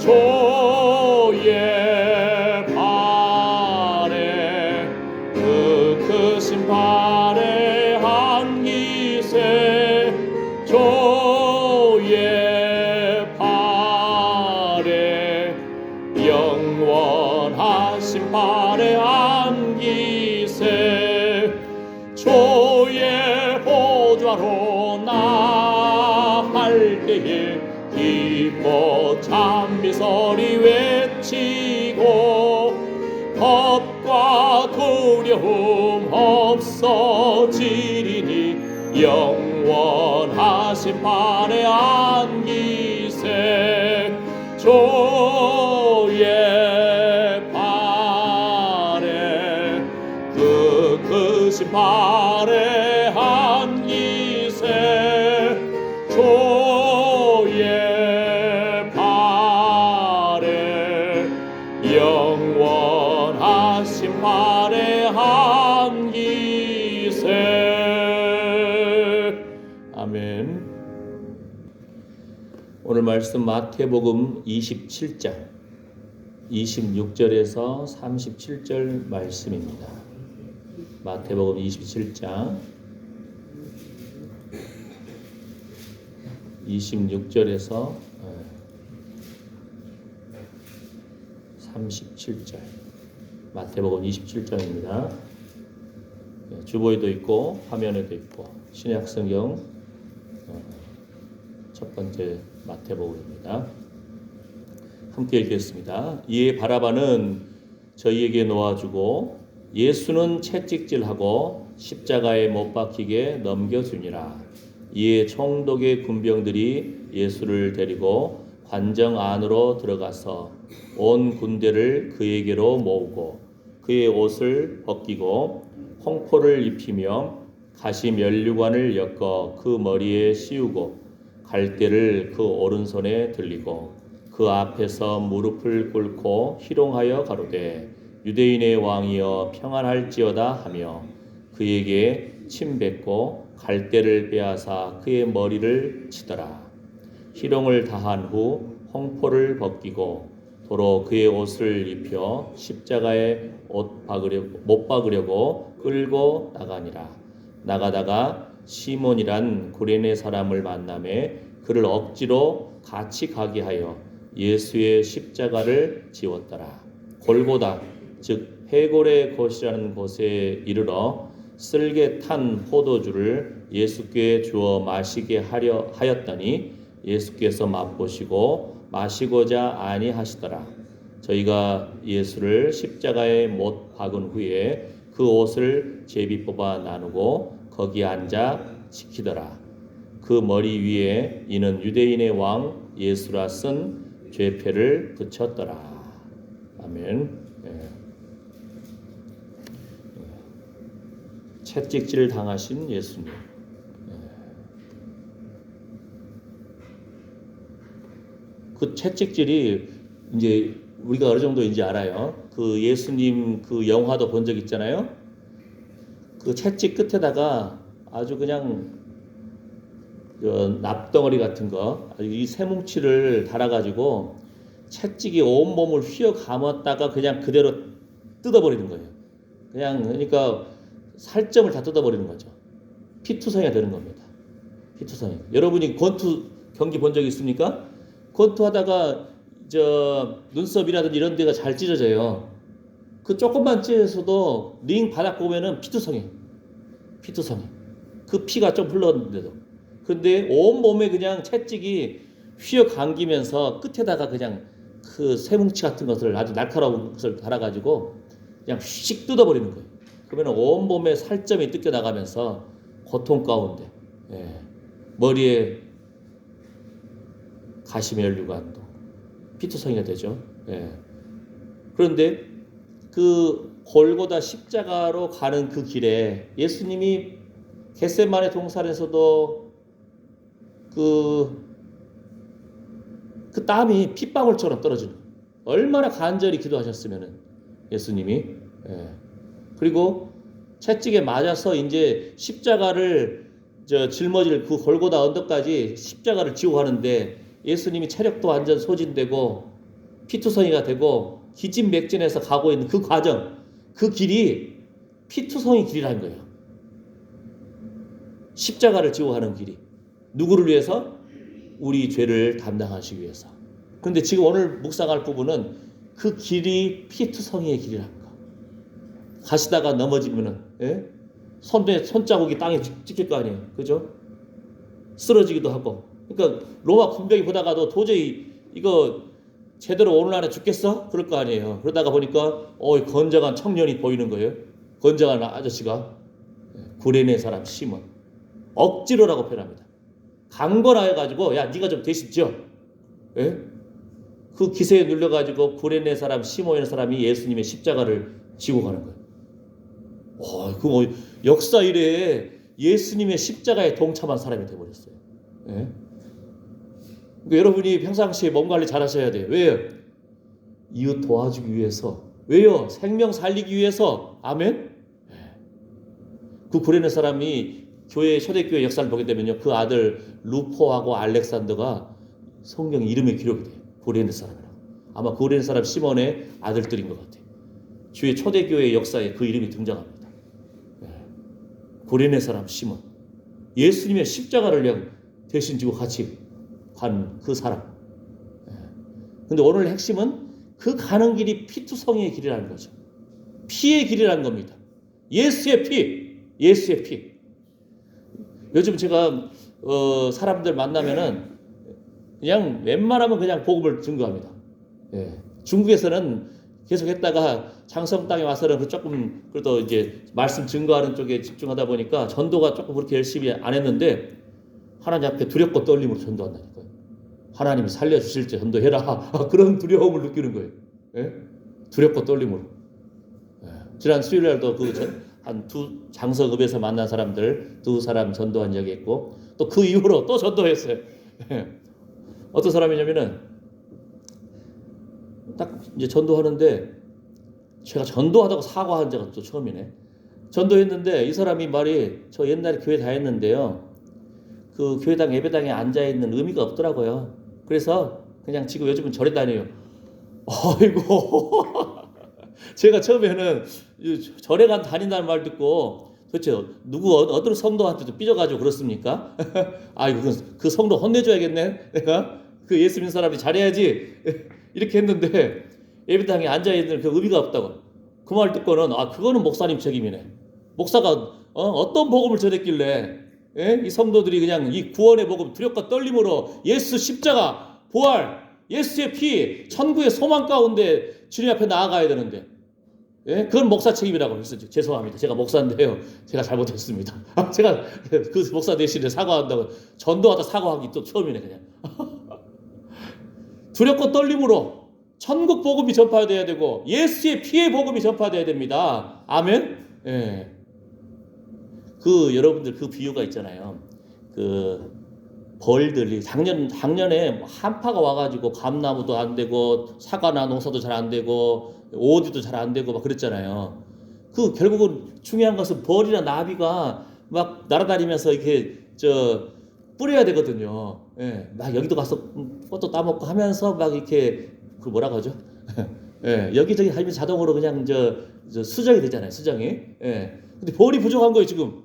주의 발에 그 크신 발에 안기세 주의 발에 영원하신 발에 안기세 주의 보좌로 나갈 때에 기뻐 찬미소리 외치고 겁과 두려움 없어지리니 영원하신 발에 안기세 주의 발에 그 크신 발에 안기세 주의 발에 영원하신 발에 안기세. 아멘. 오늘 말씀 마태복음 27장 26절에서 37절 말씀입니다. 마태복음 27장 26절에서 37절 마태복음 27장입니다. 주보에도 있고 화면에도 있고 신약성경 첫 번째 마태복음입니다. 함께 읽겠습니다. 이에 바라바는 저희에게 놓아주고 예수는 채찍질하고 십자가에 못 박히게 넘겨주니라. 이에 총독의 군병들이 예수를 데리고 관정 안으로 들어가서 온 군대를 그에게로 모으고 그의 옷을 벗기고 홍포를 입히며 가시 면류관을 엮어 그 머리에 씌우고 갈대를 그 오른손에 들리고 그 앞에서 무릎을 꿇고 희롱하여 가로되 유대인의 왕이여 평안할지어다 하며 그에게 침 뱉고 갈대를 빼앗아 그의 머리를 치더라. 희롱을 다한 후 홍포를 벗기고 도로 그의 옷을 입혀 십자가에 못 박으려고 끌고 나가니라. 나가다가 시몬이란 구레네 사람을 만나매 그를 억지로 같이 가게 하여 예수의 십자가를 지웠더라. 골고다 즉 해골의 곳이라는 곳에 이르러 쓸개 탄 포도주를 예수께 주어 마시게 하려 하였더니 예수께서 맛보시고 마시고자 아니하시더라. 저희가 예수를 십자가에 못 박은 후에 그 옷을 제비 뽑아 나누고 거기 앉아 지키더라. 그 머리 위에 이는 유대인의 왕 예수라 쓴 죄패를 붙였더라. 아멘. 채찍질 당하신 예수님. 그 채찍질이 이제 우리가 어느 정도인지 알아요. 그 예수님 그 영화도 본 적 있잖아요. 그 채찍 끝에다가 아주 그냥 그 납덩어리 같은 거, 이 쇠뭉치를 달아가지고 채찍이 온 몸을 휘어 감았다가 그냥 그대로 뜯어버리는 거예요. 그냥 그러니까 살점을 다 뜯어버리는 거죠. 피투성이가 되는 겁니다. 피투성이. 여러분이 권투 경기 본 적 있습니까? 권투 하다가 눈썹이라든지 이런 데가 잘 찢어져요. 그 조금만 찢어서도 링 바닥 보면은 피투성이. 그 피가 좀 흘렀는데도. 근데 온 몸에 그냥 채찍이 휘어 감기면서 끝에다가 그냥 그 쇠뭉치 같은 것을 아주 날카로운 것을 달아가지고 그냥 휙 뜯어버리는 거예요. 그러면 온 몸에 살점이 뜯겨 나가면서 고통 가운데 머리에 가시면류관도 피투성이가 되죠. 그런데 그 골고다 십자가로 가는 그 길에 예수님이 겟세마네 동산에서도 그 땀이 핏방울처럼 떨어지는 거예요. 얼마나 간절히 기도하셨으면은 예수님이. 그리고 채찍에 맞아서 이제 십자가를 짊어질 그 골고다 언덕까지 십자가를 지고 가는데 예수님이 체력도 완전 소진되고 피투성이가 되고 기진맥진해서 가고 있는 그 과정, 그 길이 피투성이 길이라는 거예요. 십자가를 지고 가는 길이. 누구를 위해서? 우리 죄를 담당하시기 위해서. 그런데 지금 오늘 묵상할 부분은 그 길이 피투성이의 길이라는 거. 가시다가 넘어지면은, 예? 손자국이 땅에 찍힐 거 아니에요. 그죠? 쓰러지기도 하고. 그러니까 로마 군병이 보다가도 도저히 이거 제대로 오늘 안에 죽겠어? 그럴 거 아니에요. 그러다가 보니까 건장한 청년이 보이는 거예요. 건장한 아저씨가. 구레네 사람 시몬. 억지로라고 표현합니다. 강권하여가지고 야 네가 좀 대신 지어. 예? 그 기세에 눌려가지고 구레네 사람 시몬이라는 사람이 예수님의 십자가를 지고 가는 거예요. 역사 이래에 예수님의 십자가에 동참한 사람이 되어버렸어요. 예? 그러니까 여러분이 평상시에 몸 관리 잘 하셔야 돼요. 왜요? 이웃 도와주기 위해서. 왜요? 생명 살리기 위해서. 아멘? 예. 그 구레네 사람이 초대교회 역사를 보게 되면요, 그 아들 루포하고 알렉산더가 성경 이름에 기록이 돼요. 구레네 사람이라고. 아마 구레네 사람 시몬의 아들들인 것 같아요. 주의 초대교회 역사에 그 이름이 등장합니다. 구레네 사람 시몬. 예수님의 십자가를 그냥 대신 지고 같이 간 그 사람. 근데 오늘 핵심은 그 가는 길이 피투성이의 길이라는 거죠. 피의 길이라는 겁니다. 예수의 피. 예수의 피. 요즘 제가 사람들 만나면은 그냥 웬만하면 그냥 복음을 증거합니다. 예. 중국에서는 계속 했다가 장성 땅에 와서는 조금 그래도 이제 말씀 증거하는 쪽에 집중하다 보니까 전도가 조금 그렇게 열심히 안 했는데 하나님 앞에 두렵고 떨림으로 전도한다니까요. 하나님이 살려주실지 전도해라. 그런 두려움을 느끼는 거예요. 예? 두렵고 떨림으로. 예. 지난 수요일날도 한 두 장성읍에서 만난 사람들 두 사람 전도한 적이 있고 또 그 이후로 또 전도했어요. 예. 어떤 사람이냐면은 딱 이제 전도하는데 제가 전도하다고 사과한 적은 또 처음이네. 전도했는데 이 사람이 말이 저 옛날에 교회 다녔는데요. 그 교회당 예배당에 앉아있는 의미가 없더라고요. 그래서 그냥 지금 요즘은 절에 다녀요. 아이고. 제가 처음에는 절에 다닌다는 말 듣고 도대체 어떤 성도한테도 삐져가지고 그렇습니까? 아이고 그 성도 혼내줘야겠네. 내가 그 예수 믿는 사람이 잘해야지. 이렇게 했는데 예배당에 앉아있는 그 의미가 없다고. 그 말 듣고는 그거는 목사님 책임이네. 목사가 어떤 복음을 전했길래 이 성도들이 그냥 이 구원의 복음 두렵고 떨림으로 예수 십자가 부활 예수의 피 천국의 소망 가운데 주님 앞에 나아가야 되는데 그건 목사 책임이라고 했었죠. 죄송합니다. 제가 목사인데요. 제가 잘못했습니다. 제가 그 목사 대신에 사과한다고 전도하다 사과하기 또 처음이네 그냥. 두렵고 떨림으로 천국 복음이 전파돼야 되고 예수의 피의 복음이 전파돼야 됩니다. 아멘. 예. 여러분들 그 비유가 있잖아요. 그 벌들이 작년에 한파가 와가지고 감나무도 안 되고 사과나 농사도 잘 안 되고 오디도 잘 안 되고 막 그랬잖아요. 결국은 중요한 것은 벌이나 나비가 막 날아다니면서 이렇게 뿌려야 되거든요. 예. 막 여기도 가서 꽃도 따먹고 하면서 막 이렇게 뭐라고 하죠? 예. 여기저기 하면 자동으로 그냥 수정이 되잖아요. 수정이. 예. 근데 벌이 부족한 거예요 지금.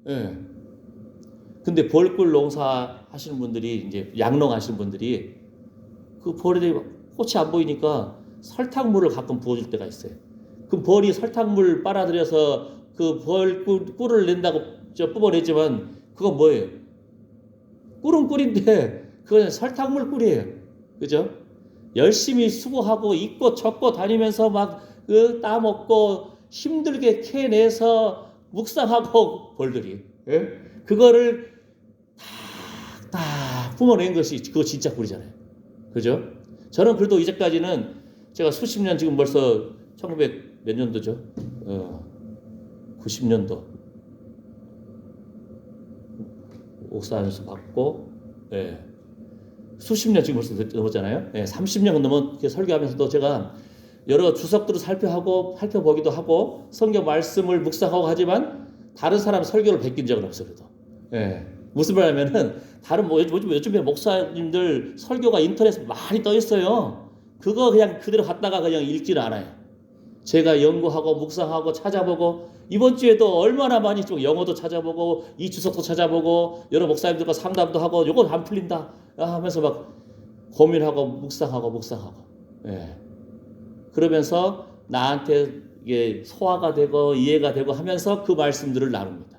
예. 근데 벌꿀 농사 하시는 분들이 이제 양농 하시는 분들이 그 벌이 꽃이 안 보이니까 설탕물을 가끔 부어줄 때가 있어요. 그럼 벌이 설탕물 빨아들여서 그 벌꿀을 낸다고 뽑아내지만 그건 뭐예요? 꿀은 꿀인데 그건 설탕물 꿀이에요. 그죠? 열심히 수고하고 입고 젖고 다니면서 막 따먹고 힘들게 캐내서 묵상하고 벌들이 그거를 딱 뿜어낸 것이 그거 진짜 꿀이잖아요. 그죠? 저는 그래도 이제까지는 제가 수십 년 지금 벌써 1900 몇 년도죠? 90년도 옥사에서 받고 수십 년 지금 벌써 넘었잖아요. 30년 넘게 설교하면서도 제가 여러 주석들을 살펴보기도 하고 성경 말씀을 묵상하고 하지만 다른 사람 설교를 베낀 적은 없어요. 그래도. 무슨 말이냐면은 요즘에 목사님들 설교가 인터넷에 많이 떠 있어요. 그거 그냥 그대로 갖다가 그냥 읽지는 않아요. 제가 연구하고 묵상하고 찾아보고 이번 주에도 얼마나 많이 좀 영어도 찾아보고 이 주석도 찾아보고 여러 목사님들과 상담도 하고 요거 안 풀린다 하면서 막 고민하고 묵상하고 예. 그러면서 나한테 이게 소화가 되고 이해가 되고 하면서 그 말씀들을 나눕니다.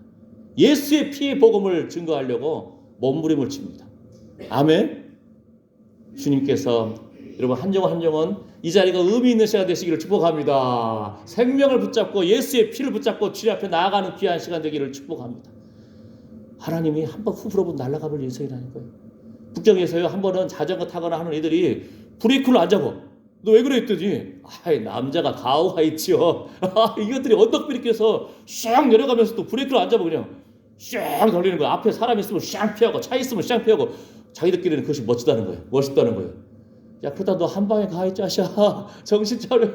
예수의 피의 복음을 증거하려고 몸부림을 칩니다. 아멘. 주님께서 여러분 한 영혼 이 자리가 의미 있는 시간 되시기를 축복합니다. 생명을 붙잡고 예수의 피를 붙잡고 주님 앞에 나아가는 귀한 시간 되기를 축복합니다. 하나님이 한번 후 불어보면 날아가 볼 예정이라는 거예요. 북경에서요 한 번은 자전거 타거나 하는 애들이 브레이크를 안 잡아. 너 왜 그래 했더니 남자가 가오가 있지요. 이것들이 언덕 브레이크에서 샥 내려가면서 또 브레이크를 안 잡아 그냥 샥 돌리는 거야. 앞에 사람 있으면 샥 피하고 차 있으면 샥 피하고 자기들끼리는 그것이 멋지다는 거예요. 멋있다는 거예요. 야 그러다 너 한 방에 가 이 자식아 정신 차려.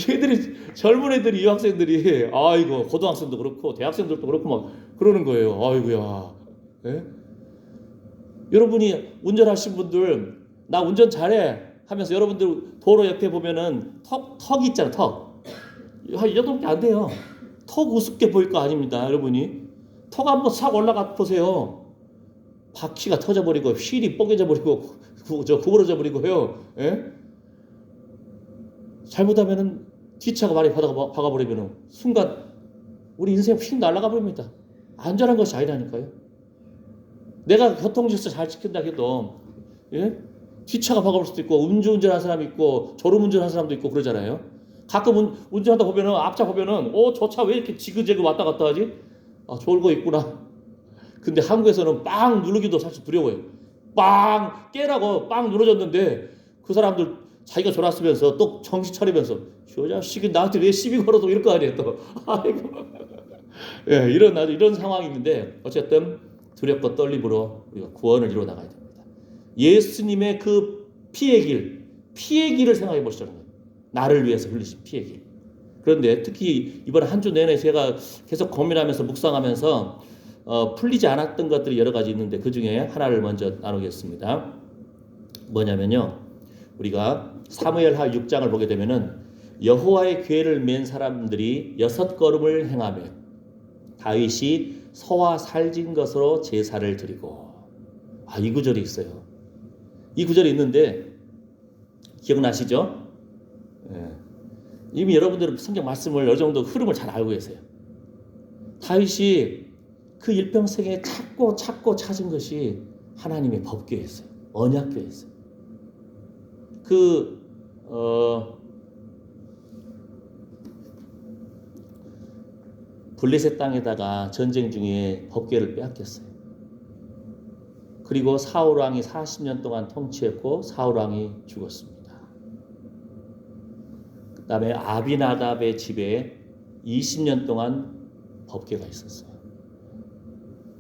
얘들이 젊은 애들이 이 학생들이 아이고 고등학생도 그렇고 대학생들도 그렇고 막 그러는 거예요. 아이고야. 예? 여러분이 운전하신 분들 나 운전 잘해 하면서 여러분들 도로 옆에 보면은 턱 있잖아. 턱. 이 정도밖에 안 돼요. 턱 우습게 보일 거 아닙니다. 여러분이 턱 한번 싹 올라가 보세요. 바퀴가 터져버리고 휠이 뽀개져 버리고 구부러져 버리고요. 예? 잘못하면은 뒷차가 많이 박아버리면은 순간 우리 인생 휙 날아가 버립니다. 안전한 것이 아니라니까요. 내가 교통질서 잘 지킨다 해도 예? 뒷차가 박아볼 수도 있고 음주운전하는 사람이 있고 졸음운전하는 사람도 있고 그러잖아요. 가끔 운전하다 보면은 앞차 보면은 저 차 왜 이렇게 지그재그 왔다 갔다 하지? 졸고 있구나. 근데 한국에서는 빵 누르기도 사실 두려워요. 빵 깨라고 빵 누르졌는데 그 사람들 자기가 졸았으면서 또 정신 차리면서 저 자식이 나한테 왜 시비 걸어도 이럴 거 아니에요 또. 아이고. 예, 이런 상황이 있는데 어쨌든 두렵고 떨림으로 우리가 구원을 이루어 나가야 됩니다. 예수님의 그 피의 길을 생각해 보시자는 거예요. 나를 위해서 흘리신 피의 길. 그런데 특히 이번 한 주 내내 제가 계속 고민하면서 묵상하면서 풀리지 않았던 것들이 여러 가지 있는데 그 중에 하나를 먼저 나누겠습니다. 뭐냐면요. 우리가 사무엘하 6장을 보게 되면은 여호와의 궤를 맨 사람들이 6걸음을 행하며 다윗이 소와 살진 것으로 제사를 드리고 이 구절이 있어요. 이 구절이 있는데 기억나시죠? 예. 이미 여러분들은 성경 말씀을 어느 정도 흐름을 잘 알고 계세요. 다윗이 그 일평생에 찾고 찾은 것이 하나님의 법궤였어요. 언약궤였어요. 블레셋 땅에다가 전쟁 중에 법궤를 빼앗겼어요. 그리고 사울 왕이 40년 동안 통치했고 사울 왕이 죽었습니다. 그 다음에 아비나답의 집에 20년 동안 법궤가 있었어요.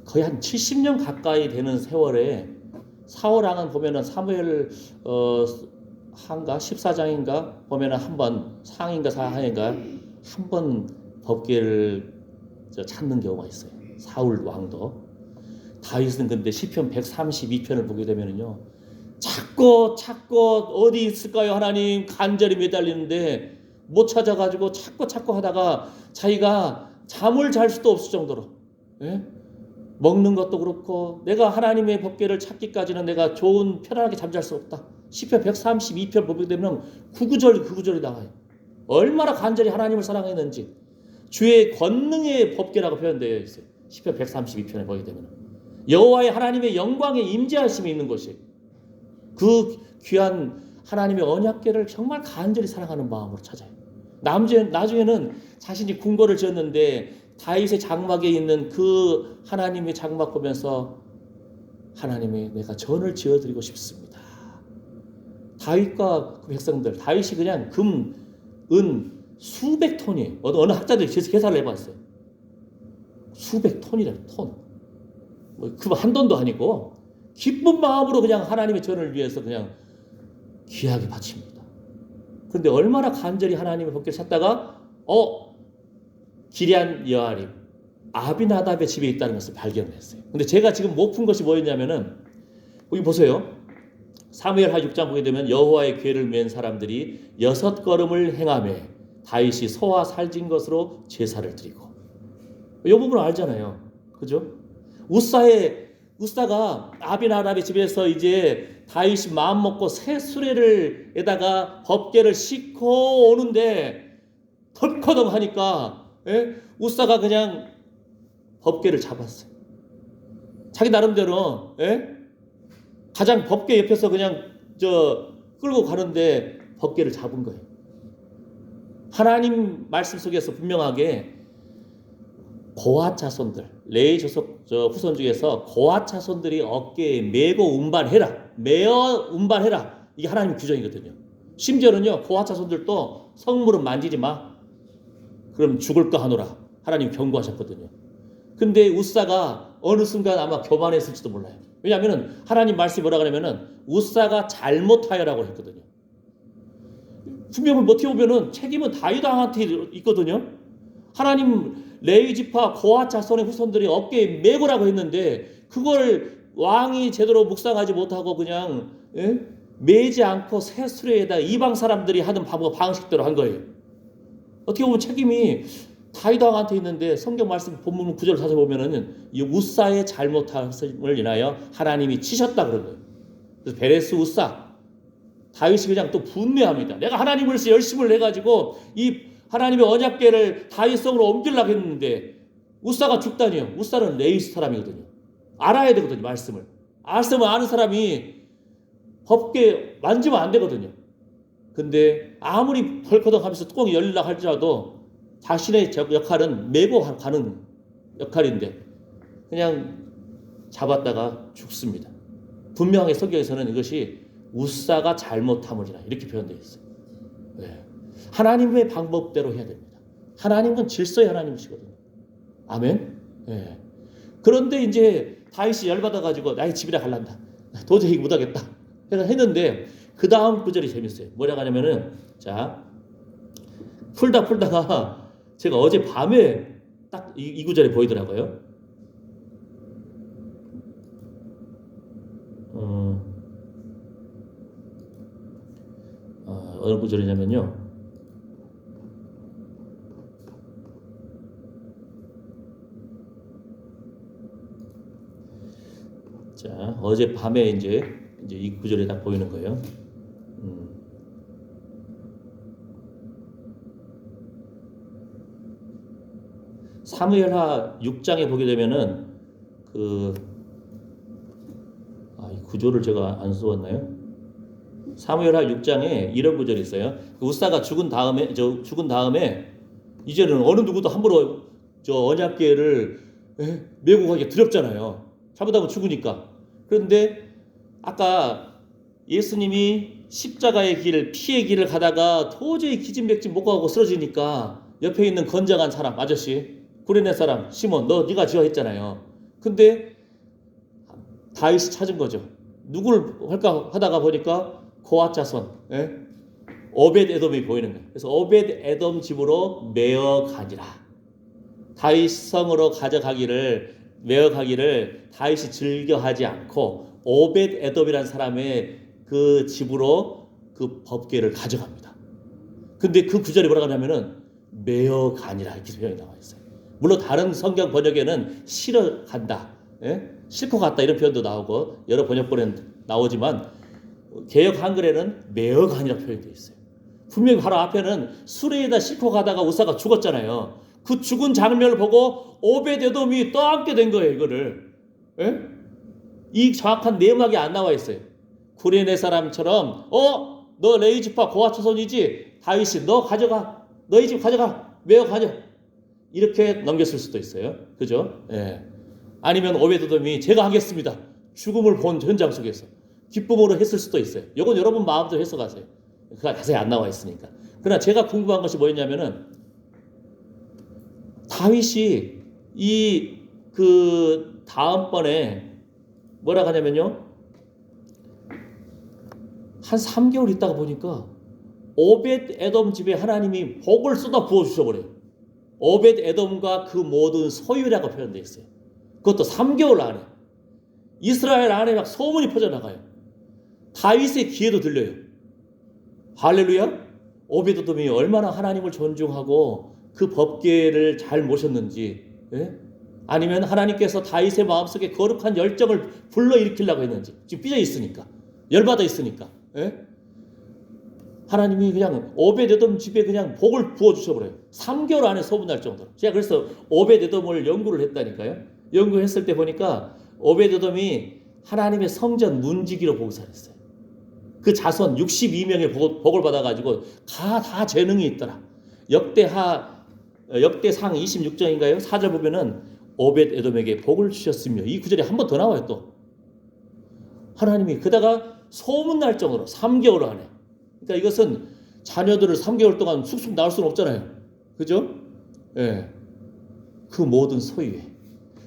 거의 한 70년 가까이 되는 세월에 사울 왕은 보면은 사무엘 한가 14장인가 보면은 한번 상인가 사하인가 한 번 법궤를 찾는 경우가 있어요. 사울 왕도. 다윗은 근데 시편 132편을 보게 되면은요. 찾고 어디 있을까요? 하나님 간절히 매달리는데 못 찾아가지고 찾고 하다가 자기가 잠을 잘 수도 없을 정도로 예? 먹는 것도 그렇고 내가 하나님의 법궤를 찾기까지는 내가 편안하게 잠잘 수 없다. 시편 132편 보게 되면 그 구절이 나와요. 얼마나 간절히 하나님을 사랑했는지 주의 권능의 법궤라고 표현되어 있어요. 시편 132편에 보게 되면 여호와의 하나님의 영광의 임재하심이 있는 것이 그 귀한 하나님의 언약궤를 정말 간절히 사랑하는 마음으로 찾아요. 나중에는 자신이 궁궐을 지었는데 다윗의 장막에 있는 그 하나님의 장막 보면서 하나님의 내가 전을 지어드리고 싶습니다. 다윗과 그 백성들 다윗이 그냥 금, 은 수백 톤이에요. 어느 학자들이 계산을 해봤어요. 수백 톤이래요. 톤. 그 한돈도 아니고 기쁜 마음으로 그냥 하나님의 전을 위해서 그냥 귀하게 바칩니다. 그런데 얼마나 간절히 하나님의 법궤를 찾다가 기럇 여아림 아비나답의 집에 있다는 것을 발견했어요. 근데 제가 지금 못 푼 것이 뭐였냐면은 여기 보세요. 사무엘하 6장 보게 되면 여호와의 궤를 맨 사람들이 6걸음을 행하며 다윗이 소와 살진 것으로 제사를 드리고. 이 부분 알잖아요. 그죠? 우사가 아비나답의 집에서 이제 다윗이 마음 먹고 새 수레를에다가 법궤를 싣고 오는데 덜커덩 하니까 우사가 그냥 법궤를 잡았어요. 자기 나름대로 가장 법궤 옆에서 그냥 끌고 가는데 법궤를 잡은 거예요. 하나님 말씀 속에서 분명하게 고핫 자손들, 레위 후손 중에서 고핫 자손들이 어깨에 메고 메어 운반해라. 이게 하나님 규정이거든요. 심지어는요, 고핫 자손들도 성물은 만지지 마. 그럼 죽을 거 하노라. 하나님 경고하셨거든요. 근데 우사가 어느 순간 아마 교만했을지도 몰라요. 왜냐하면 하나님 말씀이 뭐라 그러면은 우사가 잘못하여라고 했거든요. 분명히 어떻게 보면은 책임은 다윗왕한테 있거든요. 하나님 레위 지파 고핫 자손의 후손들이 어깨에 메고라고 했는데 그걸 왕이 제대로 묵상하지 못하고 그냥 매지 않고 새 수레에다 이방 사람들이 하던 방식대로 한 거예요. 어떻게 보면 책임이 다윗 왕한테 있는데 성경 말씀 본문 9절 사서 보면은 이 우사의 잘못함을 인하여 하나님이 치셨다 그런 거예요. 그래서 베레스 우사 다윗이 그냥 또 분노합니다. 내가 하나님을 위해서 열심을 내가지고 이 하나님의 언약궤를 다윗 성으로 옮기려고 했는데 우사가 죽다니요. 우사는 레위 사람이거든요. 알아야 되거든요. 말씀을 아는 사람이 법궤 만지면 안 되거든요. 근데 아무리 덜커덕하면서 뚜껑이 열리려고 할지라도 자신의 역할은 메고 가는 역할인데 그냥 잡았다가 죽습니다. 분명하게 성경에서는 이것이 우사가 잘못함이라 이렇게 표현되어 있어요. 하나님의 방법대로 해야 됩니다. 하나님은 질서의 하나님이시거든요. 아멘. 그런데 이제 다윗이 열받아가지고 나의 집이나 갈란다. 도저히 못하겠다. 했는데 그 다음 구절이 재밌어요. 뭐라고 하냐면은 자 풀다가 제가 어제 밤에 딱 이 구절이 보이더라고요. 어느 구절이냐면요. 자, 어제 밤에 이제 이 구절이 딱 보이는 거예요. 사무엘하 6장에 보게 되면은 이 구절을 제가 안 써왔나요? 사무엘하 6장에 이런 구절이 있어요. 우사가 죽은 다음에 이제는 어느 누구도 함부로 언약궤를 메고 가기 두렵잖아요. 잘못하면 죽으니까. 그런데 아까 예수님이 십자가의 길, 피의 길을 가다가 도저히 기진맥진 못 가고 쓰러지니까 옆에 있는 건장한 사람, 아저씨, 구레네 사람, 시몬, 네가 지어 했잖아요. 근데 다윗이 찾은 거죠. 누굴 할까 하다가 보니까 고핫 자손, 오벳 에돔이 보이는 거예요. 그래서 오벳 에돔 집으로 메어 가니라. 다윗 성으로 메어 가기를 다윗이 즐겨하지 않고 오벳 에돔이라는 사람의 그 집으로 그 법궤를 가져갑니다. 근데 그 구절이 뭐라고 하냐면은 메어 가니라 이렇게 표현이 나와 있어요. 물론 다른 성경 번역에는 실어 간다, 싣고 갔다 이런 표현도 나오고 여러 번역본에는 나오지만 개역 한글에는 메어 가니라 표현되어 있어요. 분명히 바로 앞에는 수레에다 싣고 가다가 우사가 죽었잖아요. 그 죽은 장면을 보고 오벳 에돔이 떠안게 된 거예요. 이거를 이 정확한 내막이 안 나와 있어요. 구레네 사람처럼 너 레위 지파 고핫 자손이지? 다윗이 너 가져가. 너희 집 가져가. 메어 가져. 이렇게 넘겼을 수도 있어요. 그죠? 아니면 오벳 에돔이 제가 하겠습니다. 죽음을 본 현장 속에서 기쁨으로 했을 수도 있어요. 이건 여러분 마음대로 해석하세요. 그가 자세히 안 나와 있으니까. 그러나 제가 궁금한 것이 뭐였냐면은 다윗이 그 다음번에 뭐라고 하냐면요. 한 3개월 있다가 보니까 오벳 에돔 집에 하나님이 복을 쏟아 부어 주셔버려요. 오벳 에돔과 그 모든 소유라고 표현되어 있어요. 그것도 3개월 안에. 이스라엘 안에 막 소문이 퍼져나가요. 다윗의 귀에도 들려요. 할렐루야. 오베드돔이 얼마나 하나님을 존중하고 그 법궤를 잘 모셨는지, 예? 아니면 하나님께서 다윗의 마음속에 거룩한 열정을 불러일으키려고 했는지, 지금 삐져 있으니까, 열받아 있으니까, 예? 하나님이 그냥 오베드돔 집에 그냥 복을 부어주셔버려요. 3개월 안에 소문날 정도로. 제가 그래서 오베드돔을 연구를 했다니까요. 연구했을 때 보니까 오베드돔이 하나님의 성전 문지기로 봉사했어요. 그 자손 62명의 복을 받아가지고 다 재능이 있더라. 역대상 26장인가요? 4절 보면은 오벳에돔에게 복을 주셨으며, 이 구절에 한 번 더 나와요. 또 하나님이 그다가 소문날 정도로 3개월 안에. 그러니까 이것은 자녀들을 3개월 동안 쑥쑥 낳을 수는 없잖아요. 그죠? 예. 그 모든 소유에.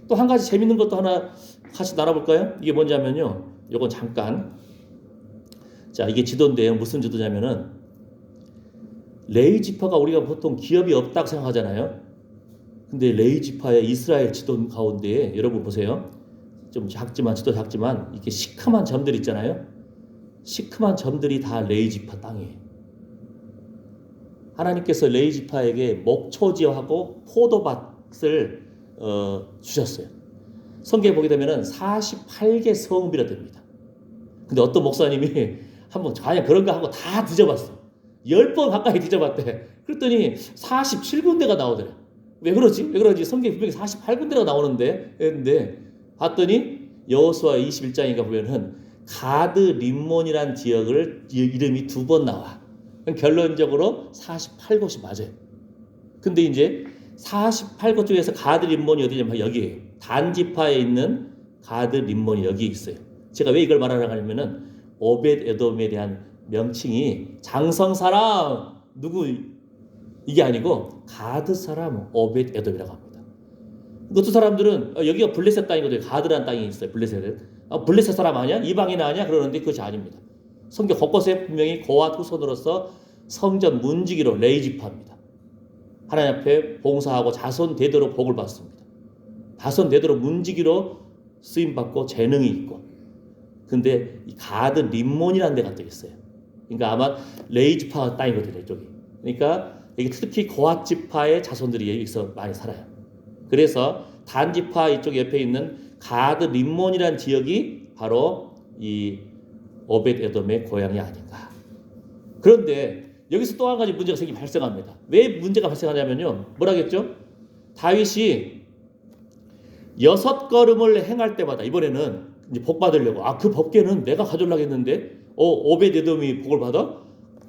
또 한 가지 재밌는 것도 하나 같이 나눠볼까요? 이게 뭔냐면요. 이건 잠깐. 자, 이게 지도인데요. 무슨 지도냐면은 레위 지파가 우리가 보통 기업이 없다고 생각하잖아요. 근데 레위 지파의 이스라엘 지도 가운데 여러분 보세요. 좀 작지만 지도 작지만 이렇게 시커먼 점들 있잖아요. 시커먼 점들이 다 레위 지파 땅이에요. 하나님께서 레위 지파에게 목초지하고 포도밭을 주셨어요. 성경에 보게 되면은 48개 성읍이라 됩니다. 근데 어떤 목사님이 한번 과연 그런가 하고 다 뒤져봤어. 10번 가까이 뒤져봤대. 그랬더니 47군데가 나오더래. 왜 그러지? 왜 그러지? 성경에 분명히 48군데가 나오는데 했는데 봤더니 여호수아 21장인가 보면은 가드 림몬이라는 지역을 이름이 2번 나와. 결론적으로 48곳이 맞아요. 근데 이제 48곳 중에서 가드 림몬이 어디냐면 여기에요. 단 지파에 있는 가드 림몬이 여기 있어요. 제가 왜 이걸 말하려고 하냐면은 오벳에돔에 대한 명칭이 장성 사람 누구 이게 아니고 가드 사람 오벳에돔이라고 합니다. 어떤 사람들은 여기가 블레셋 땅이거든요. 가드라는 땅이 있어요. 블레셋은. 블레셋 사람 아니야? 이방인 아니야? 그러는데 그것이 아닙니다. 성경 곳곳에 분명히 고아 후손으로서 성전 문지기로 레위 지파입니다. 하나님 앞에 봉사하고 자손 대대로 복을 받습니다. 자손 대대로 문지기로 쓰임받고 재능이 있고. 근데 이 가드 림몬이라는 데가 또 있어요. 그러니까 아마 레위 지파 땅이거든요. 이쪽이. 그러니까 여기 특히 고핫 지파의 자손들이 여기서 많이 살아요. 그래서 단 지파 이쪽 옆에 있는 가드 림몬이라는 지역이 바로 이 오벳에돔의 고향이 아닌가. 그런데 여기서 또 한 가지 문제가 발생합니다. 왜 문제가 발생하냐면요. 뭐라겠죠? 다윗이 6걸음을 행할 때마다 이번에는 이제 복 받으려고 그 법궤는 내가 가져오려고 했는데 오벳에돔이 복을 받아?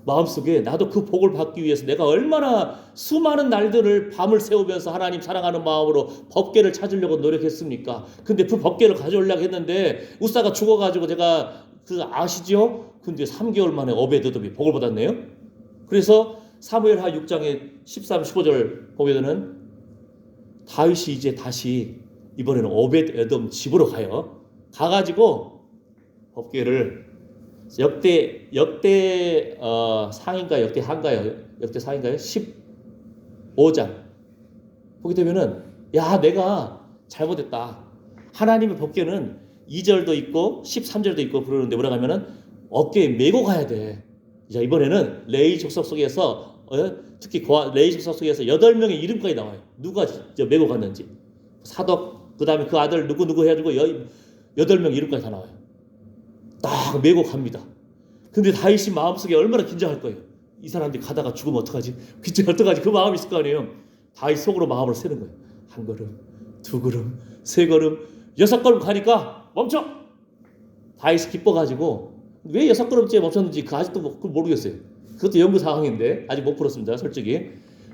마음속에 나도 그 복을 받기 위해서 내가 얼마나 수많은 날들을 밤을 새우면서 하나님 사랑하는 마음으로 법궤를 찾으려고 노력했습니까? 근데 그 법궤를 가져오려고 했는데 우사가 죽어가지고 제가 아시죠? 근데 3개월 만에 오벳에돔이 복을 받았네요. 그래서 사무엘하 6장의 13, 15절 보면은 다윗이 이제 다시 이번에는 오벳에돔 집으로 가가지고 법궤를 역대 상인가 역대 한가요? 역대 상인가요? 15장 보게 되면은 내가 잘못했다. 하나님의 법궤는 2절도 있고 13절도 있고 그러는데 뭐라 하면은 어깨에 메고 가야 돼. 자, 이번에는 레위 족속 속에서 특히 레위 족속 속에서 8명의 이름까지 나와요. 누가 메고 갔는지. 사독 그다음에 그 아들 누구 해가지고 8명 이름까지 다 나와요. 딱 메고 갑니다. 근데 다윗이 마음속에 얼마나 긴장할 거예요. 이 사람들이 가다가 죽으면 어떡하지? 어떡하지? 그 마음이 있을 거 아니에요. 다윗 속으로 마음을 세는 거예요. 1걸음, 2걸음, 3걸음, 6걸음 가니까 멈춰! 다윗이 기뻐가지고 왜 6걸음째 멈췄는지 아직도 모르겠어요. 그것도 연구 사항인데 아직 못 풀었습니다. 솔직히.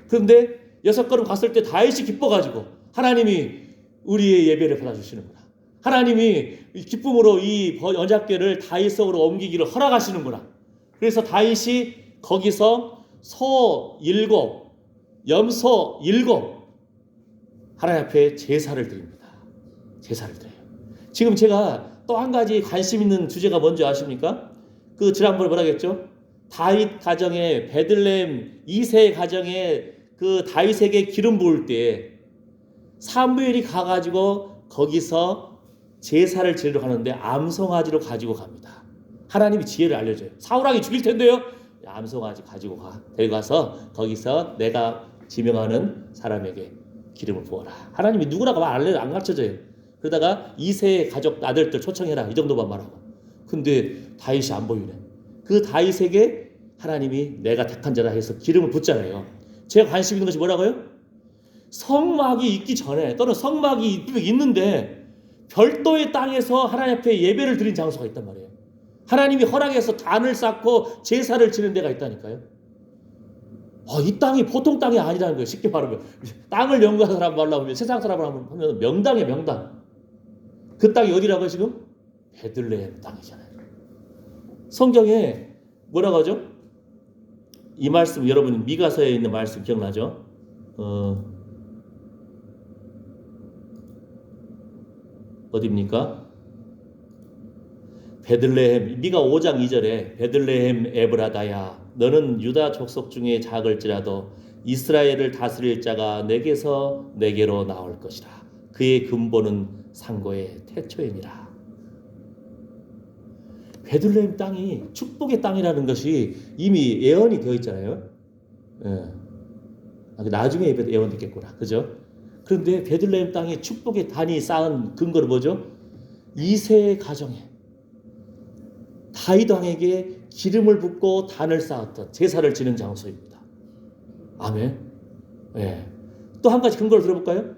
그런데 6걸음 갔을 때 다윗이 기뻐가지고 하나님이 우리의 예배를 받아주시는구나. 하나님이 기쁨으로 이 언약궤를 다윗 속으로 옮기기를 허락하시는구나. 그래서 다윗이 거기서 소 7, 염소 7 하나님 앞에 제사를 드립니다. 제사를 드려요. 지금 제가 또 한 가지 관심 있는 주제가 뭔지 아십니까? 그 지난번에 뭐라 했죠? 다윗 가정에 베들레헴 2세 가정에 그 다윗에게 기름 부을 때 사무엘이 가가지고 거기서 제사를 지내러 가는데 암송아지로 가지고 갑니다. 하나님이 지혜를 알려줘요. 사울왕이 죽일 텐데요. 암송아지 가지고 가. 데려가서 거기서 내가 지명하는 사람에게 기름을 부어라. 하나님이 누구라고 안 가르쳐줘요. 그러다가 이세의 가족 아들들 초청해라. 이 정도만 말하고. 근데 다윗이 안 보이네. 그 다윗에게 하나님이 내가 택한 자다 해서 기름을 붓잖아요. 제가 관심 있는 것이 뭐라고요? 성막이 있기 전에 또는 성막이 있는데 별도의 땅에서 하나님 앞에 예배를 드린 장소가 있단 말이에요. 하나님이 허락해서 단을 쌓고 제사를 지는 데가 있다니까요. 이 땅이 보통 땅이 아니라는 거예요. 쉽게 말하면 땅을 연구하는 사람 말로 하면 세상 사람을 하면 명당이에요. 명당. 그 땅이 어디라고요 지금? 베들레헴 땅이잖아요. 성경에 뭐라고 하죠? 이 말씀 여러분 미가서에 있는 말씀 기억나죠? 어디입니까? 베들레헴 미가 5장 2절에 베들레헴 에브라다야 너는 유다 족속 중에 작을지라도 이스라엘을 다스릴 자가 내게서 내게로 나올 것이라. 그의 근본은 상고의 태초이니라. 베들레헴 땅이 축복의 땅이라는 것이 이미 예언이 되어 있잖아요. 나중에 예언됐겠구나. 그죠? 그런데 베들레헴 땅이 축복의 단이 쌓은 근거는 뭐죠? 이세의 가정에 다윗 왕에게 기름을 붓고 단을 쌓았던 제사를 지는 장소입니다. 아멘. 또 한 가지 근거를 들어볼까요?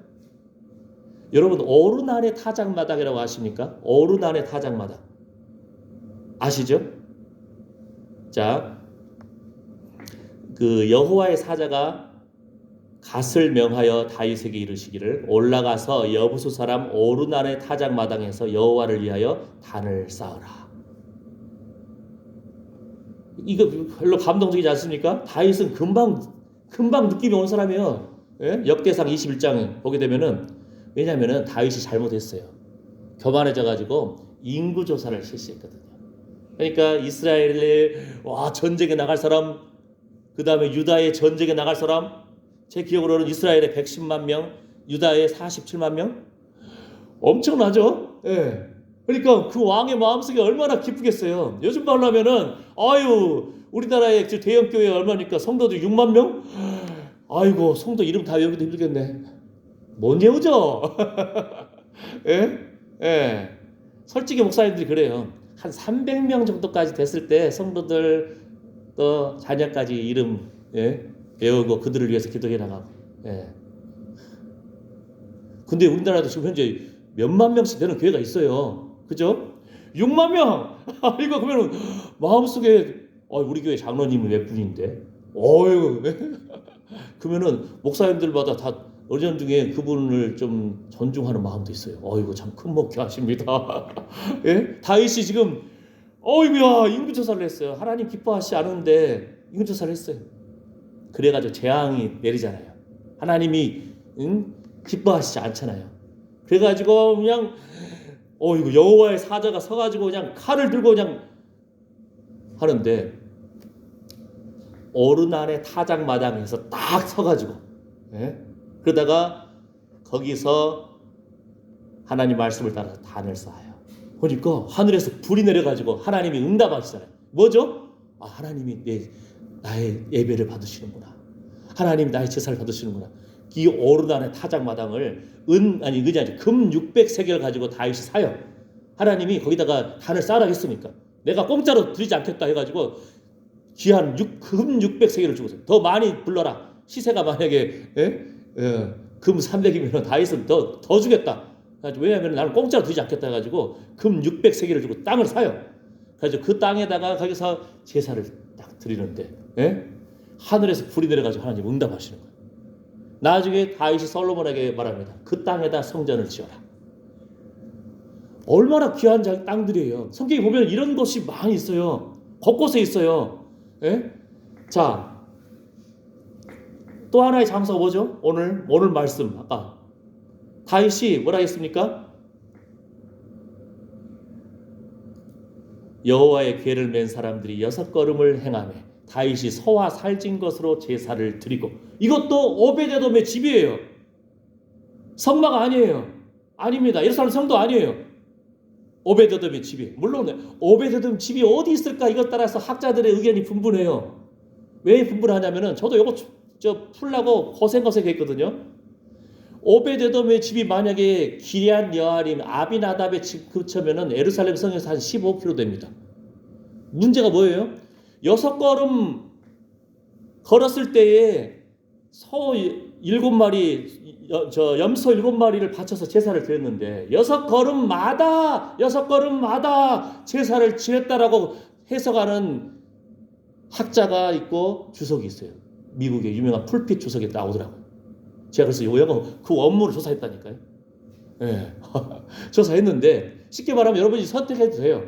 여러분 오르난의 타작마당이라고 아십니까? 오르난의 타작마당 아시죠? 자, 그 여호와의 사자가 갓을 명하여 다윗에게 이르시기를 올라가서 여부수 사람 오르난의 타작마당에서 여호와를 위하여 단을 쌓으라. 이거 별로 감동적이지 않습니까? 다윗은 금방 느낌이 온 사람이에요. 역대상 21장 보게 되면은 왜냐하면은 다윗이 잘못했어요. 교만해져 가지고 인구 조사를 실시했거든요. 그러니까 이스라엘에 전쟁에 나갈 사람, 그 다음에 유다의 전쟁에 나갈 사람, 제 기억으로는 이스라엘에 110만 명, 유다에 47만 명, 엄청나죠? 그러니까 그 왕의 마음속에 얼마나 기쁘겠어요. 요즘 말로 하면은 우리나라의 대형 교회 얼마니까 성도도 6만 명? 아이고 성도 이름 다 외우기도 힘들겠네. 못 외우죠? 솔직히 목사님들이 그래요. 한 300명 정도까지 됐을 때 성도들 또 자녀까지 이름 외우고 그들을 위해서 기도해 나가고. 근데 우리나라도 지금 현재 몇만 명씩 되는 교회가 있어요. 그죠? 6만 명. 이거 그러면 마음속에 우리 교회 장로님은 몇 분인데? 그러면은 목사님들마다 다 은연중에 그분을 좀 존중하는 마음도 있어요. 참 큰 목회하십니다. 다윗이 지금 인구조사를 했어요. 하나님 기뻐하시지 않은데 인구조사를 했어요. 그래가지고 재앙이 내리잖아요. 하나님이 기뻐하시지 않잖아요. 그래가지고 그냥 여호와의 사자가 서가지고 그냥 칼을 들고 그냥 하는데 오르난의 타작마당에서 딱 서가지고 그러다가 거기서 하나님 말씀을 따라서 단을 쌓아요. 보니까 하늘에서 불이 내려가지고 하나님이 응답하시잖아요. 뭐죠? 하나님이 나의 예배를 받으시는구나. 하나님이 나의 제사를 받으시는구나. 이 오르난의 타작마당을 금 600세겔 가지고 다윗이 사요. 하나님이 거기다가 단을 쌓으라 했습니까? 내가 공짜로 드리지 않겠다 해가지고 귀한 금 600세겔을 주고 더 많이 불러라. 시세가 만약에 금 300이면 다윗은 더 주겠다. 왜냐하면 나는 공짜로 드리지 않겠다 해가지고 금 600세겔을 주고 땅을 사요. 그래서 그 땅에다가 거기서 제사를 딱 드리는데 하늘에서 불이 내려가지고 하나님 응답하시는 거예요. 나중에 다윗이 솔로몬에게 말합니다. 그 땅에다 성전을 지어라. 얼마나 귀한 땅들이에요. 성경에 보면 이런 곳이 많이 있어요. 곳곳에 있어요. 자, 또 하나의 장소가 뭐죠? 오늘 말씀 아까 다윗이 뭐라 했습니까? 여호와의 궤를 맨 사람들이 6걸음을 행하며 다윗이 소와 살찐 것으로 제사를 드리고 이것도 오베데돔의 집이에요. 성막 아니에요. 아닙니다. 예루살렘 성도 아니에요. 오베드돔의 집이. 물론 오베드돔 집이 어디 있을까 이것 따라서 학자들의 의견이 분분해요. 왜 분분하냐면은 저도 이거 풀라고 고생했거든요. 오베드돔의 집이 만약에 기럇 여아림 아비나답의 집 근처면은 예루살렘 성에서 한 15km 됩니다. 문제가 뭐예요? 6걸음 걸었을 때에 소 7마리, 염소 7마리를 바쳐서 제사를 드렸는데 6걸음마다 제사를 지냈다라고 해석하는 학자가 있고 주석이 있어요. 미국의 유명한 풀핏 주석에 나오더라고요. 제가 그래서 영어 그 원문을 조사했다니까요. 예. 조사했는데 쉽게 말하면 여러분이 선택해도 돼요.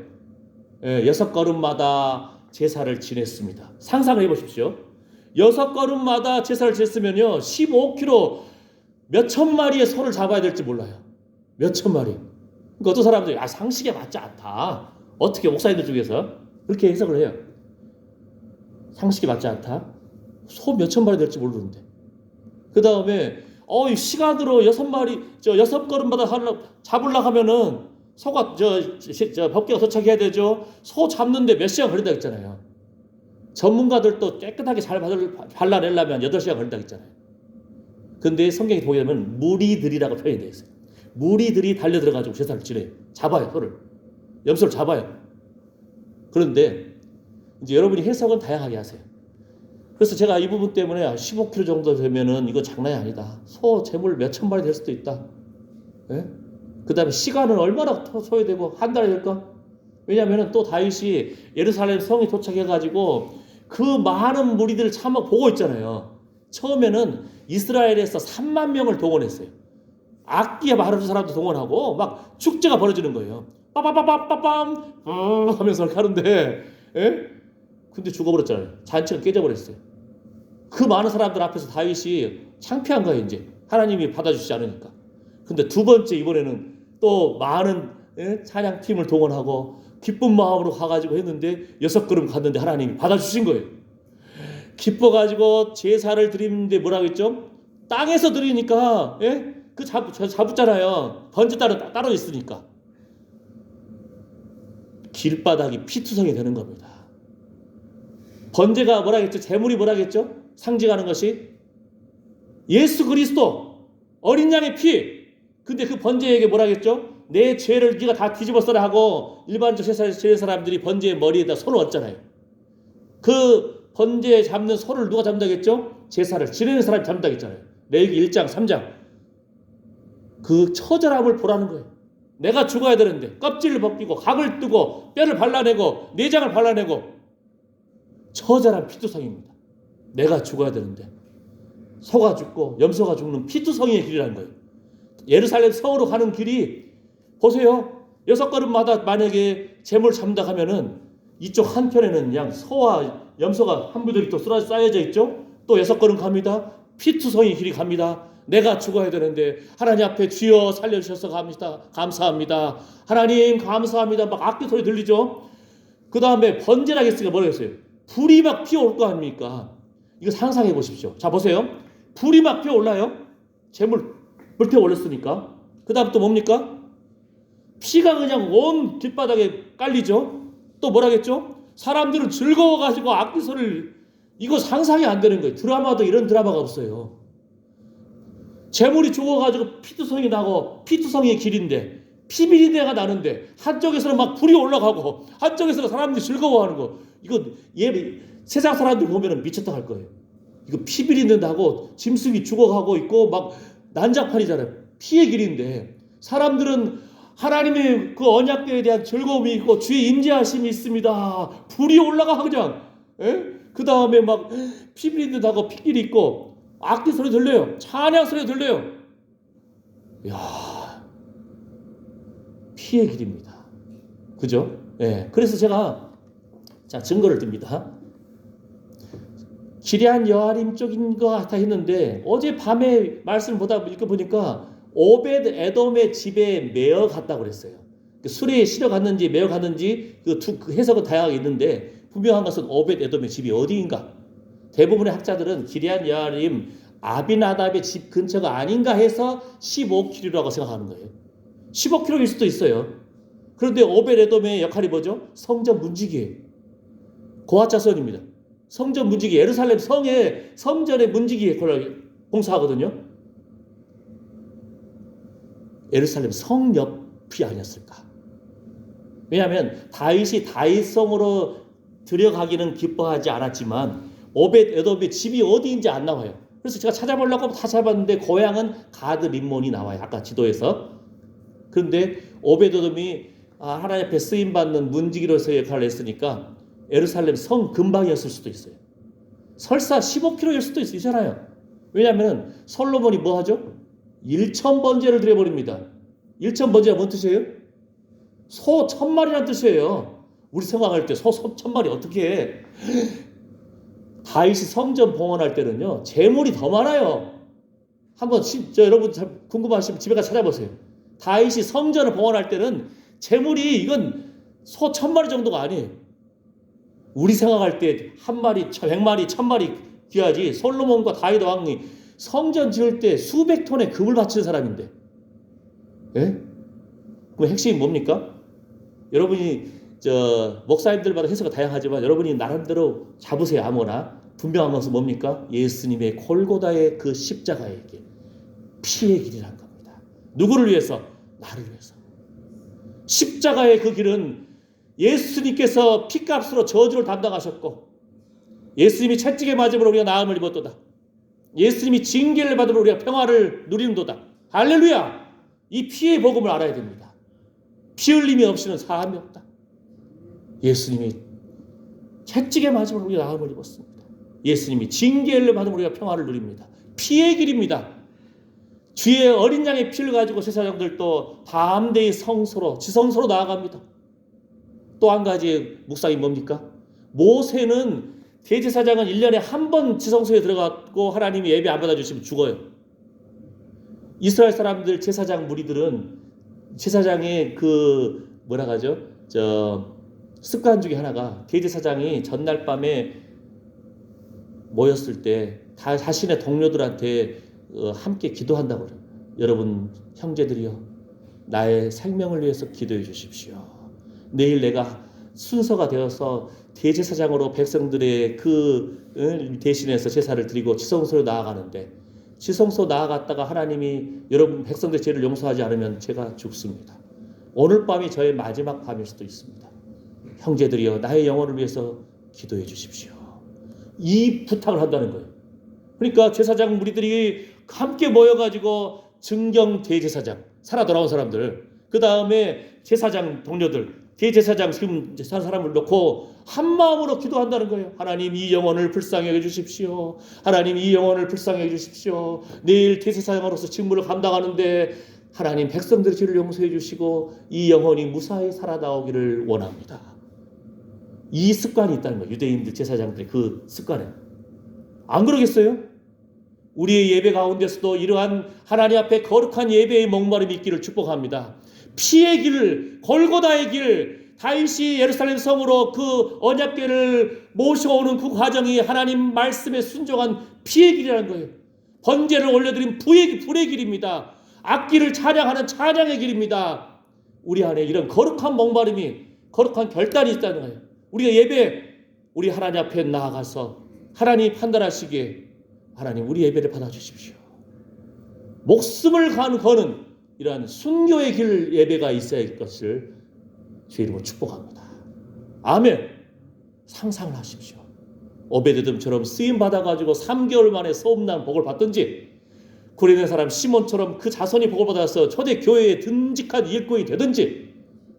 예, 6걸음마다 제사를 지냈습니다. 상상을 해보십시오. 6걸음마다 제사를 지냈으면요 15km 몇천 마리의 소를 잡아야 될지 몰라요. 몇천 마리. 그러니까 어떤 사람들이 상식에 맞지 않다. 어떻게 목사님들 중에서 그렇게 해석을 해요. 상식에 맞지 않다. 소 몇천 마리 될지 모르는데. 그 다음에 시간으로 6걸음마다 잡으려고 하면은 소가 법계가 도착해야 되죠. 소 잡는데 몇 시간 걸린다고 했잖아요. 전문가들도 깨끗하게 잘 발라내려면 8시간 걸린다고 했잖아요. 근데 성경에 보게 되면 무리들이라고 표현이 되어 있어요. 무리들이 달려들어가지고 제사를 지내요. 잡아요, 소를. 염소를 잡아요. 그런데 이제 여러분이 해석은 다양하게 하세요. 그래서 제가 이 부분 때문에 15km 정도 되면은 이거 장난이 아니다. 소 재물 몇천 마리 될 수도 있다. 예? 그 다음에 시간은 얼마나 소요되고 한 달이 될까? 왜냐하면 또 다윗이 예루살렘 성에 도착해가지고 그 많은 무리들을 보고 있잖아요. 처음에는 이스라엘에서 3만 명을 동원했어요. 악기에 말하는 사람도 동원하고 막 축제가 벌어지는 거예요. 빠바바바밤 하면서 가는데, 예? 근데 죽어버렸잖아요. 잔치가 깨져버렸어요. 그 많은 사람들 앞에서 다윗이 창피한 거예요. 이제 하나님이 받아주시지 않으니까. 근데 두 번째 이번에는 또 많은 찬양팀을 동원하고 기쁜 마음으로 가가지고 했는데 6걸음 갔는데 하나님이 받아주신 거예요. 기뻐가지고 제사를 드리는데 뭐라고 했죠? 땅에서 드리니까 그 잡았잖아요. 번제 따로 있으니까 길바닥이 피투성이 되는 겁니다. 번제가 뭐라겠죠? 제물이 뭐라겠죠? 상징하는 것이 예수 그리스도 어린 양의 피. 근데 그 번제에게 뭐라겠죠? 내 죄를 네가 다 뒤집어 써라 하고 일반적 제사를 지낸 사람들이 번제의 머리에다 손을 얹잖아요. 그 번제 잡는 소를 누가 잡는다겠죠? 제사를 지내는 사람이 잡는다겠잖아요. 레위기 1장 3장. 그 처절함을 보라는 거예요. 내가 죽어야 되는데 껍질을 벗기고 각을 뜨고 뼈를 발라내고 내장을 발라내고 처절한 피투성입니다. 내가 죽어야 되는데 소가 죽고 염소가 죽는 피투성이의 길이라는 거예요. 예루살렘 성으로 가는 길이 보세요. 6걸음마다 만약에 재물 잡는다 하면은 이쪽 한편에는 그냥 소와 염소가 한 부들이 또 쌓여져 있죠. 또 6걸음 갑니다. 피투성이 길이 갑니다. 내가 죽어야 되는데 하나님 앞에 주여 살려주셔서 감사합니다. 하나님 감사합니다. 막 악기 소리 들리죠. 그 다음에 번제라고 했으니까 뭐라고 했어요? 불이 막 피어올 거 아닙니까? 이거 상상해 보십시오. 자 보세요. 불이 막 피어올라요. 재물 불태워 올렸으니까. 그 다음 또 뭡니까? 피가 그냥 온 길바닥에 깔리죠. 또 뭐라겠죠? 사람들은 즐거워가지고 악기 소리를 이거 상상이 안 되는 거예요. 드라마도 이런 드라마가 없어요. 재물이 죽어가지고 피투성이 나고 피투성이의 길인데 피비린내가 나는데 한쪽에서는 막 불이 올라가고 한쪽에서는 사람들이 즐거워하는 거. 이거 세상 사람들 보면 미쳤다 할 거예요. 이거 피비린내 나고 짐승이 죽어가고 있고 막 난장판이잖아요. 피의 길인데 사람들은 하나님의 그 언약궤에 대한 즐거움이 있고 주의 임재하심이 있습니다. 불이 올라가 그냥. 그 다음에 막 피비린내 나고 피길이 있고 악기 소리 들려요. 찬양 소리 들려요. 이야, 피의 길입니다. 그죠? 그래서 제가 증거를 듭니다. 기럇 여아림 쪽인 것 같아 했는데 어제 밤에 말씀을 읽어보니까 오벳 에돔의 집에 매어 갔다고 그랬어요. 수레에 실어 갔는지 매어 갔는지 그 해석은 다양하게 있는데 분명한 것은 오벳 에돔의 집이 어디인가. 대부분의 학자들은 기럇 여아림 아비나답의 집 근처가 아닌가 해서 15km라고 생각하는 거예요. 15km일 수도 있어요. 그런데 오벳에돔의 역할이 뭐죠? 성전 문지기예요. 고핫 자손입니다. 성전 문지기, 예루살렘 성의 성전의 문지기에 봉사하거든요. 예루살렘 성 옆이 아니었을까? 왜냐하면 다윗이 다윗성으로 들여가기는 기뻐하지 않았지만 오벳에돔의 집이 어디인지 안 나와요. 그래서 제가 찾아보려고 다 찾아봤는데 고향은 가드 림몬이 나와요. 아까 지도에서. 그런데 오벳에돔이 하나님 앞에 쓰임받는 문지기로서의 역할을 했으니까 예루살렘 성 근방이었을 수도 있어요. 설사 15km일 수도 있잖아요. 왜냐하면 솔로몬이 뭐 하죠? 1,000번제를 드려버립니다. 1,000번제가 뭔 뜻이에요? 소 1,000마리란 뜻이에요. 우리 생각할 때 소 1,000마리 어떻게 해? 다윗이 성전 봉헌할 때는요, 재물이 더 많아요. 한번 여러분 궁금하시면 집에 가서 찾아보세요. 다윗이 성전을 봉헌할 때는 재물이 이건 소 1,000마리 정도가 아니에요. 우리 생각할 때 1마리, 100마리, 1,000마리 귀하지. 솔로몬과 다윗 왕이 성전 지을 때 수백 톤의 금을 바치는 사람인데, 예? 그럼 핵심이 뭡니까? 여러분이 목사님들마다 해석이 다양하지만 여러분이 나름대로 잡으세요. 아무나 분명한 것은 뭡니까? 예수님의 골고다의 그 십자가의 길, 피의 길이란 겁니다. 누구를 위해서? 나를 위해서. 십자가의 그 길은 예수님께서 피값으로 저주를 담당하셨고, 예수님이 채찍에 맞음으로 우리가 나음을 입었도다. 예수님이 징계를 받음으로 우리가 평화를 누리는도다. 할렐루야! 이 피의 복음을 알아야 됩니다. 피 흘림이 없이는 사함이 없다. 예수님이 채찍에 맞음으로 우리가 나음을 입었습니다. 예수님이 징계를 받음으로 우리가 평화를 누립니다. 피의 길입니다. 주의 어린 양의 피를 가지고 제사장들도 담대히 성소로, 지성소로 나아갑니다. 또 한 가지 묵상이 뭡니까? 모세는 대제사장은 1년에 한 번 지성소에 들어갔고 하나님이 예배 안 받아주시면 죽어요. 이스라엘 사람들 제사장 무리들은 제사장의 그 뭐라 하죠? 습관 중에 하나가 대제사장이 전날 밤에 모였을 때 다 자신의 동료들한테 함께 기도한다고 그래요. 여러분 형제들이여, 나의 생명을 위해서 기도해 주십시오. 내일 내가 순서가 되어서 대제사장으로 백성들의 그 대신해서 제사를 드리고 지성소로 나아가는데, 지성소 나아갔다가 하나님이 여러분 백성들의 죄를 용서하지 않으면 제가 죽습니다. 오늘 밤이 저의 마지막 밤일 수도 있습니다. 형제들이여, 나의 영혼을 위해서 기도해 주십시오. 이 부탁을 한다는 거예요. 그러니까 제사장 무리들이 함께 모여가지고 증경 대제사장, 살아 돌아온 사람들, 그 다음에 제사장 동료들, 대제사장 지금 산 사람을 놓고 한 마음으로 기도한다는 거예요. 하나님, 이 영혼을 불쌍히 여겨주십시오. 하나님, 이 영혼을 불쌍히 여겨주십시오. 내일 대제사장으로서 직무를 감당하는데 하나님 백성들의 죄를 용서해 주시고 이 영혼이 무사히 살아나오기를 원합니다. 이 습관이 있다는 거예요. 유대인들 제사장들의 그 습관에. 안 그러겠어요? 우리의 예배 가운데서도 이러한 하나님 앞에 거룩한 예배의 목마름이 있기를 축복합니다. 피의 길, 골고다의 길, 다윗이 예루살렘 성으로 그 언약궤를 모셔오는 그 과정이 하나님 말씀에 순종한 피의 길이라는 거예요. 번제를 올려드린 불의 길입니다. 악기를 찬양하는 찬양의 길입니다. 우리 안에 이런 거룩한 목마름이, 거룩한 결단이 있다는 거예요. 우리가 예배, 우리 하나님 앞에 나아가서 하나님이 판단하시기에 하나님 우리 예배를 받아주십시오. 목숨을 거는 이러한 순교의 길 예배가 있어야 할 것을 주의 이름으로 축복합니다. 아멘. 상상을 하십시오. 오베데돔처럼 쓰임 받아가지고 3개월 만에 소문난 복을 받든지, 구레네 사람 시몬처럼 그 자손이 복을 받아서 초대 교회의 듬직한 일꾼이 되든지,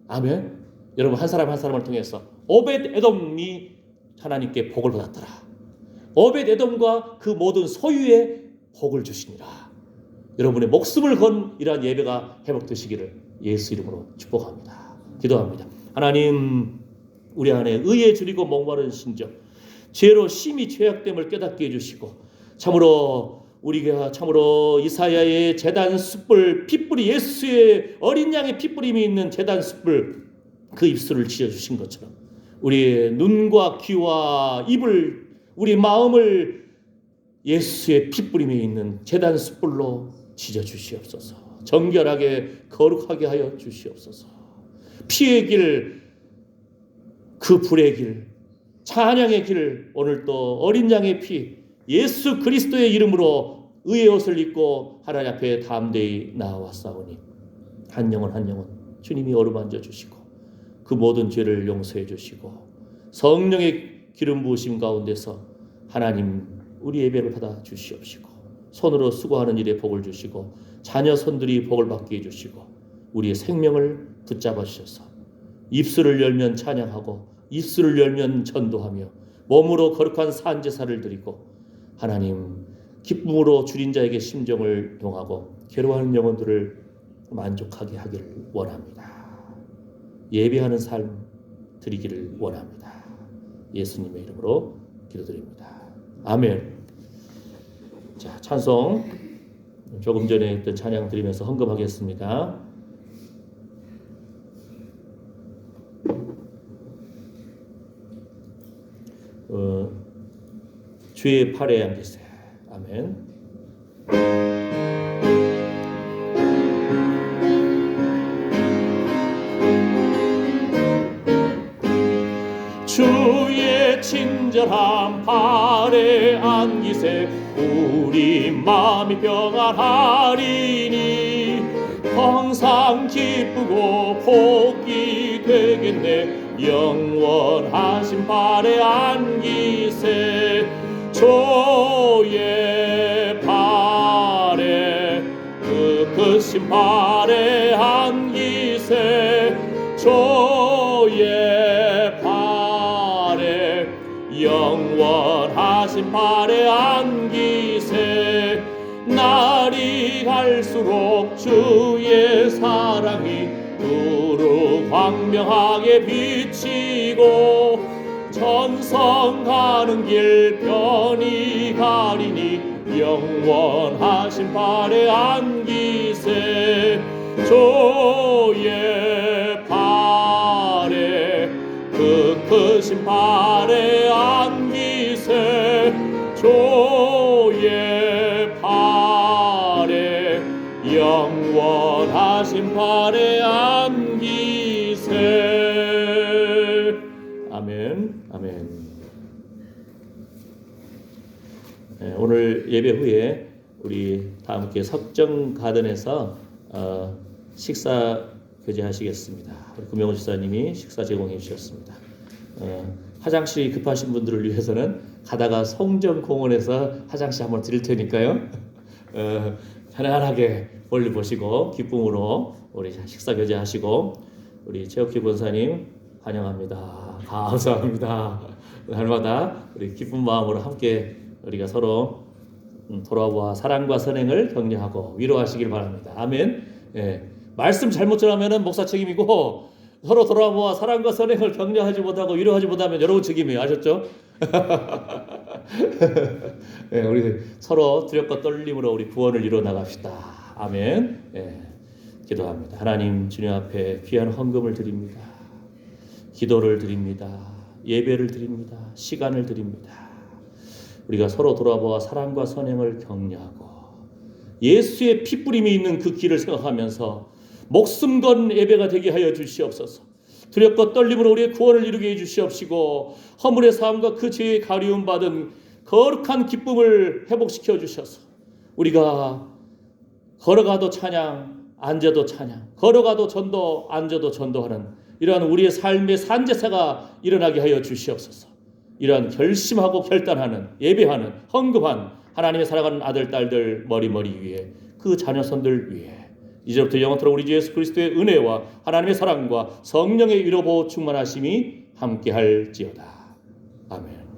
아멘. 여러분 한 사람 한 사람을 통해서 오벳에돔이 하나님께 복을 받았더라. 오벳에돔과 그 모든 소유의 복을 주시니라. 여러분의 목숨을 건 이러한 예배가 회복되시기를 예수 이름으로 축복합니다. 기도합니다. 하나님, 우리 안에 의에 줄이고 목마른 심정, 죄로 심히 죄악됨을 깨닫게 해주시고, 우리가 참으로 이사야의 제단 숯불, 핏불이, 예수의 어린 양의 핏불임이 있는 제단 숯불, 그 입술을 지어주신 것처럼 우리의 눈과 귀와 입을, 우리 마음을 예수의 핏불임에 있는 제단 숯불로 지져 주시옵소서. 정결하게 거룩하게 하여 주시옵소서. 피의 길, 그 불의 길, 찬양의 길, 오늘 또 어린 양의 피, 예수 그리스도의 이름으로 의의 옷을 입고 하나님 앞에 담대히 나아왔사오니 한 영혼 한 영혼 주님이 어루만져 주시고 그 모든 죄를 용서해 주시고 성령의 기름 부으심 가운데서 하나님 우리 예배를 받아 주시옵시고 손으로 수고하는 일에 복을 주시고 자녀 손들이 복을 받게 해주시고 우리의 생명을 붙잡아 주셔서 입술을 열면 찬양하고 입술을 열면 전도하며 몸으로 거룩한 산제사를 드리고 하나님 기쁨으로 줄인 자에게 심정을 동하고 괴로워하는 영혼들을 만족하게 하기를 원합니다. 예배하는 삶 드리기를 원합니다. 예수님의 이름으로 기도드립니다. 아멘. 자, 찬송 조금 전에 했던 찬양 드리면서 헌금하겠습니다. 주의 팔에 앉으세요. 아멘. 주의 친절한 팔에 안기세 우리 마음이 평안하리니 항상 기쁘고 복이 되겠네 영원하신 팔에 안기세 주의 팔에 그 크신 팔에 안기세 주의 팔에 영원하신 팔에 안기세 날이 갈수록 주의 사랑이 두루 광명하게 비치고 천성 가는 길 편히 가리니 영원하신 팔에 안기세 주의 팔에 그 크신 팔에 안기세 주의 팔에 영원하신 팔에 안기세 아멘 아멘. 네, 오늘 예배 후에 우리 다 함께 석정 가든에서 식사 교제하시겠습니다. 우리 금영훈 지사님이 식사 제공해 주셨습니다. 화장실이 급하신 분들을 위해서는 가다가 송정공원에서 화장실 한번 드릴 테니까요. 편안하게 멀리 보시고 기쁨으로 우리 식사 교제하시고 우리 최옥희 권사님 환영합니다. 감사합니다. 날마다 우리 기쁜 마음으로 함께 우리가 서로 돌아와 사랑과 선행을 격려하고 위로하시길 바랍니다. 아멘. 예. 말씀 잘못 전하면은 목사 책임이고 서로 돌아보아 사랑과 선행을 격려하지 못하고 위로하지 못하면 여러분 책임이에요. 아셨죠? 예, 우리 서로 두렵고 떨림으로 우리 구원을 이루어 나갑시다. 아멘. 예, 기도합니다. 하나님 주님 앞에 귀한 헌금을 드립니다. 기도를 드립니다. 예배를 드립니다. 시간을 드립니다. 우리가 서로 돌아보아 사랑과 선행을 격려하고 예수의 피뿌림이 있는 그 길을 생각하면서 목숨 건 예배가 되게 하여 주시옵소서. 두렵고 떨림으로 우리의 구원을 이루게 해 주시옵시고 허물의 삶과 그 죄의 가리움 받은 거룩한 기쁨을 회복시켜 주셔서 우리가 걸어가도 찬양, 앉아도 찬양, 걸어가도 전도, 앉아도 전도하는 이러한 우리의 삶의 산제사가 일어나게 하여 주시옵소서. 이러한 결심하고 결단하는 예배하는 헌금한 하나님의 사랑하는 아들 딸들 머리머리 위에 그 자녀손들 위에 이제부터 영원토록 우리 주 예수 그리스도의 은혜와 하나님의 사랑과 성령의 위로 보호 충만하심이 함께할지어다. 아멘.